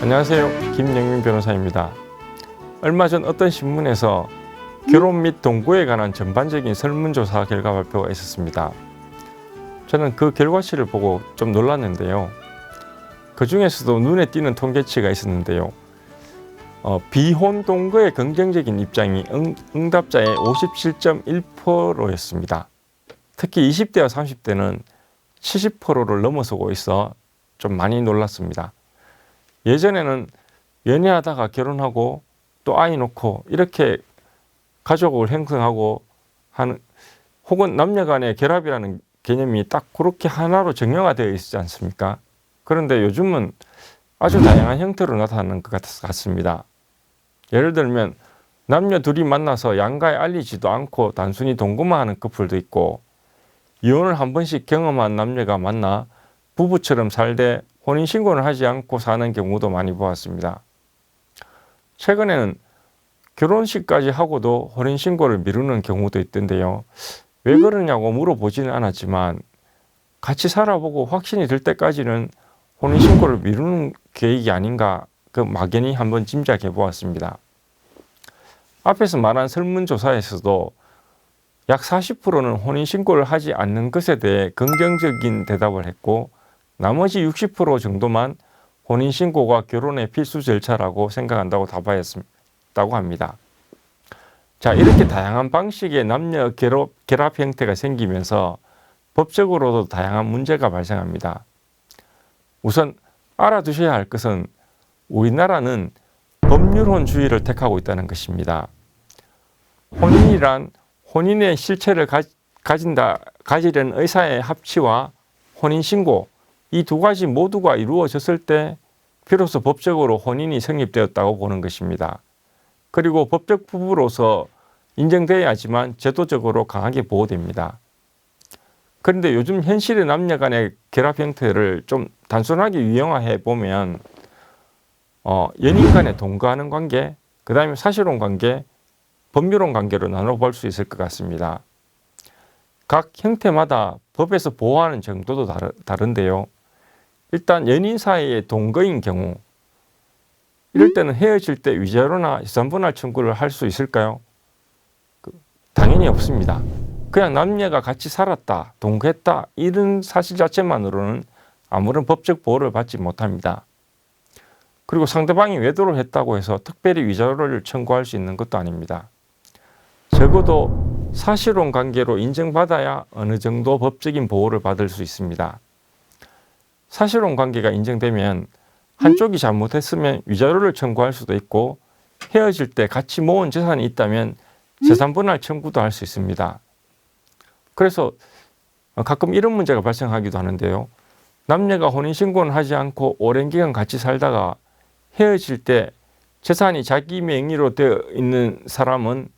안녕하세요. 김영민 변호사입니다. 얼마 전 어떤 신문에서 결혼 및 동거에 관한 전반적인 설문조사 결과 발표가 있었습니다. 저는 그 결과치를 보고 좀 놀랐는데요. 그 중에서도 눈에 띄는 통계치가 있었는데요. 비혼 동거에 긍정적인 입장이 응답자의 57.1%였습니다. 특히 20대와 30대는 70%를 넘어서고 있어 좀 많이 놀랐습니다. 예전에는 연애하다가 결혼하고 또 아이 놓고 이렇게 가족을 형성하고 하는, 혹은 남녀 간의 결합이라는 개념이 딱 그렇게 하나로 정형화되어 있지 않습니까? 그런데 요즘은 아주 다양한 형태로 나타나는 것 같습니다. 예를 들면 남녀 둘이 만나서 양가에 알리지도 않고 단순히 동거만 하는 커플도 있고, 이혼을 한 번씩 경험한 남녀가 만나 부부처럼 살되 혼인신고를 하지 않고 사는 경우도 많이 보았습니다. 최근에는 결혼식까지 하고도 혼인신고를 미루는 경우도 있던데요. 왜 그러냐고 물어보지는 않았지만 같이 살아보고 확신이 들 때까지는 혼인신고를 미루는 계획이 아닌가 그 막연히 한번 짐작해 보았습니다. 앞에서 말한 설문조사에서도 약 40%는 혼인신고를 하지 않는 것에 대해 긍정적인 대답을 했고, 나머지 60% 정도만 혼인신고가 결혼의 필수 절차라고 생각한다고 답하였다고 합니다. 자, 이렇게 다양한 방식의 남녀 결합 형태가 생기면서 법적으로도 다양한 문제가 발생합니다. 우선 알아두셔야 할 것은 우리나라는 법률혼주의를 택하고 있다는 것입니다. 혼인이란 혼인의 실체를 가지려는 의사의 합치와 혼인신고, 이 두 가지 모두가 이루어졌을 때 비로소 법적으로 혼인이 성립되었다고 보는 것입니다. 그리고 법적 부부로서 인정되어야지만 제도적으로 강하게 보호됩니다. 그런데 요즘 현실의 남녀 간의 결합 형태를 좀 단순하게 유형화해 보면 연인 간의 동거하는 관계, 그 다음에 사실혼 관계, 법률혼 관계로 나눠볼 수 있을 것 같습니다. 각 형태마다 법에서 보호하는 정도도 다른데요. 일단 연인 사이의 동거인 경우, 이럴 때는 헤어질 때 위자료나 재산분할 청구를 할 수 있을까요? 당연히 없습니다. 그냥 남녀가 같이 살았다, 동거했다 이런 사실 자체만으로는 아무런 법적 보호를 받지 못합니다. 그리고 상대방이 외도를 했다고 해서 특별히 위자료를 청구할 수 있는 것도 아닙니다. 적어도 사실혼 관계로 인정받아야 어느 정도 법적인 보호를 받을 수 있습니다. 사실혼 관계가 인정되면 한쪽이 잘못했으면 위자료를 청구할 수도 있고, 헤어질 때 같이 모은 재산이 있다면 재산분할 청구도 할 수 있습니다. 그래서 가끔 이런 문제가 발생하기도 하는데요. 남녀가 혼인신고는 하지 않고 오랜 기간 같이 살다가 헤어질 때 재산이 자기 명의로 되어 있는 사람은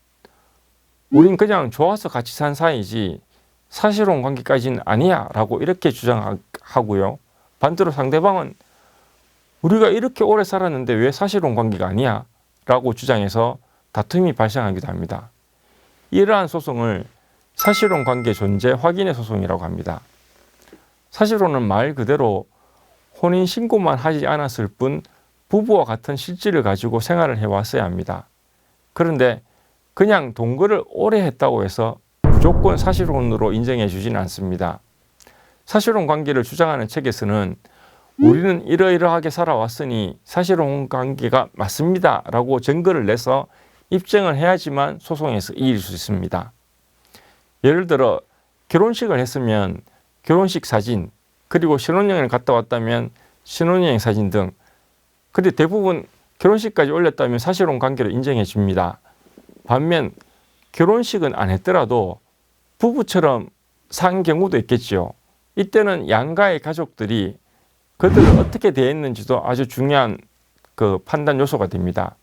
우린 그냥 좋아서 같이 산 사이지 사실혼 관계까지는 아니야 라고 이렇게 주장하고요. 반대로 상대방은 우리가 이렇게 오래 살았는데 왜 사실혼 관계가 아니야 라고 주장해서 다툼이 발생하기도 합니다. 이러한 소송을 사실혼 관계 존재 확인의 소송이라고 합니다. 사실혼은 말 그대로 혼인 신고만 하지 않았을 뿐 부부와 같은 실질을 가지고 생활을 해왔어야 합니다. 그런데 그냥 동거를 오래 했다고 해서 무조건 사실혼으로 인정해 주지는 않습니다. 사실혼 관계를 주장하는 책에서는 우리는 이러이러하게 살아왔으니 사실혼 관계가 맞습니다 라고 증거를 내서 입증을 해야지만 소송에서 이길 수 있습니다. 예를 들어 결혼식을 했으면 결혼식 사진, 그리고 신혼여행을 갔다 왔다면 신혼여행 사진 등, 근데 대부분 결혼식까지 올렸다면 사실혼 관계를 인정해 줍니다. 반면 결혼식은 안 했더라도 부부처럼 산 경우도 있겠죠. 이때는 양가의 가족들이 그들을 어떻게 대했는지도 아주 중요한 판단 요소가 됩니다.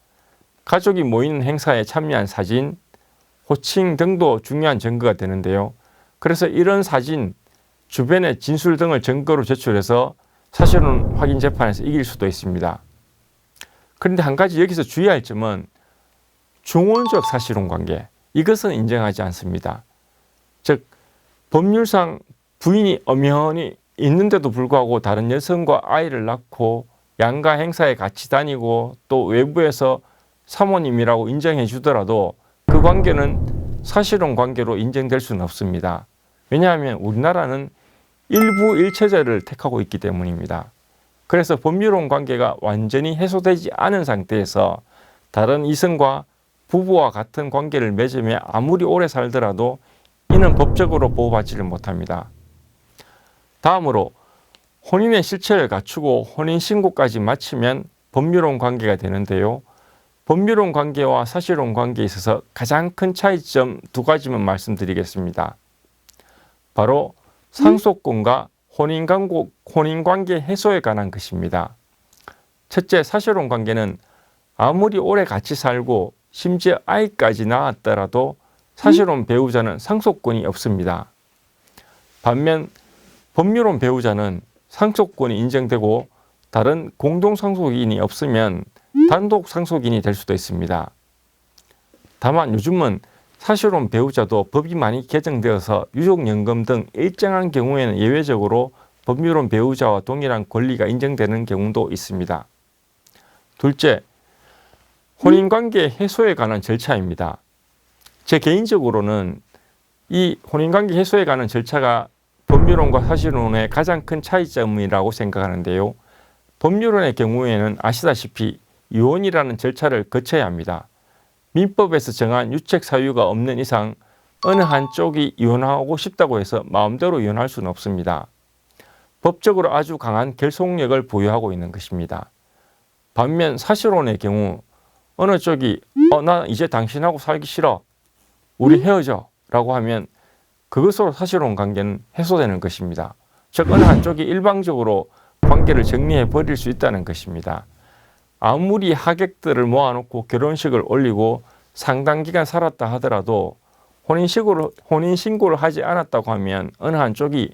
가족이 모이는 행사에 참여한 사진, 호칭 등도 중요한 증거가 되는데요. 그래서 이런 사진, 주변의 진술 등을 증거로 제출해서 사실혼 확인 재판에서 이길 수도 있습니다. 그런데 한 가지 여기서 주의할 점은 중원적 사실혼 관계, 이것은 인정하지 않습니다. 즉 법률상 부인이 엄연히 있는데도 불구하고 다른 여성과 아이를 낳고 양가 행사에 같이 다니고 또 외부에서 사모님이라고 인정해 주더라도 그 관계는 사실혼 관계로 인정될 수는 없습니다. 왜냐하면 우리나라는 일부일체제를 택하고 있기 때문입니다. 그래서 법률혼 관계가 완전히 해소되지 않은 상태에서 다른 이성과 부부와 같은 관계를 맺으며 아무리 오래 살더라도 이는 법적으로 보호받지를 못합니다. 다음으로 혼인의 실체를 갖추고 혼인신고까지 마치면 법률혼 관계가 되는데요. 법률혼 관계와 사실혼 관계에 있어서 가장 큰 차이점 두 가지만 말씀드리겠습니다. 바로 상속권과 혼인관계 해소에 관한 것입니다. 첫째, 사실혼 관계는 아무리 오래 같이 살고 심지어 아이까지 낳았더라도 사실혼 배우자는 상속권이 없습니다. 반면 법률혼 배우자는 상속권이 인정되고 다른 공동상속인이 없으면 단독 상속인이 될 수도 있습니다. 다만 요즘은 사실혼 배우자도 법이 많이 개정되어서 유족연금 등 일정한 경우에는 예외적으로 법률혼 배우자와 동일한 권리가 인정되는 경우도 있습니다. 둘째, 혼인관계 해소에 관한 절차입니다. 제 개인적으로는 이 혼인관계 해소에 관한 절차가 법률혼과 사실혼의 가장 큰 차이점이라고 생각하는데요. 법률혼의 경우에는 아시다시피 이혼이라는 절차를 거쳐야 합니다. 민법에서 정한 유책 사유가 없는 이상 어느 한쪽이 이혼하고 싶다고 해서 마음대로 이혼할 수는 없습니다. 법적으로 아주 강한 결속력을 보유하고 있는 것입니다. 반면 사실혼의 경우 어느 쪽이 나 이제 당신하고 살기 싫어, 우리 헤어져 라고 하면 그것으로 사실혼 관계는 해소되는 것입니다. 즉 어느 한쪽이 일방적으로 관계를 정리해 버릴 수 있다는 것입니다. 아무리 하객들을 모아놓고 결혼식을 올리고 상당 기간 살았다 하더라도 혼인신고를 하지 않았다고 하면 어느 한쪽이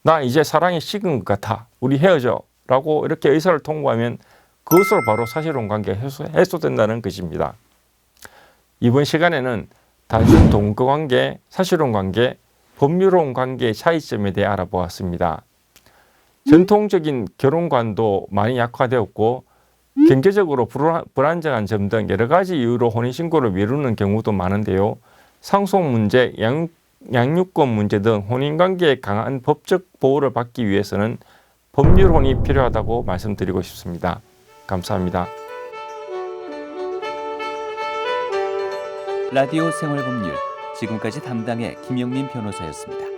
나 이제 사랑이 식은 것 같아, 우리 헤어져 라고 이렇게 의사를 통보하면 그것으로 바로 사실혼 관계가 해소된다는 것입니다. 이번 시간에는 단순 동거관계, 사실혼 관계, 법률혼 관계의 차이점에 대해 알아보았습니다. 전통적인 결혼관도 많이 약화되었고 경제적으로 불안정한 점 등 여러 가지 이유로 혼인신고를 미루는 경우도 많은데요. 상속 문제, 양육권 문제 등 혼인관계에 강한 법적 보호를 받기 위해서는 법률혼이 필요하다고 말씀드리고 싶습니다. 감사합니다. 라디오 생활법률, 지금까지 담당의 김영민 변호사였습니다.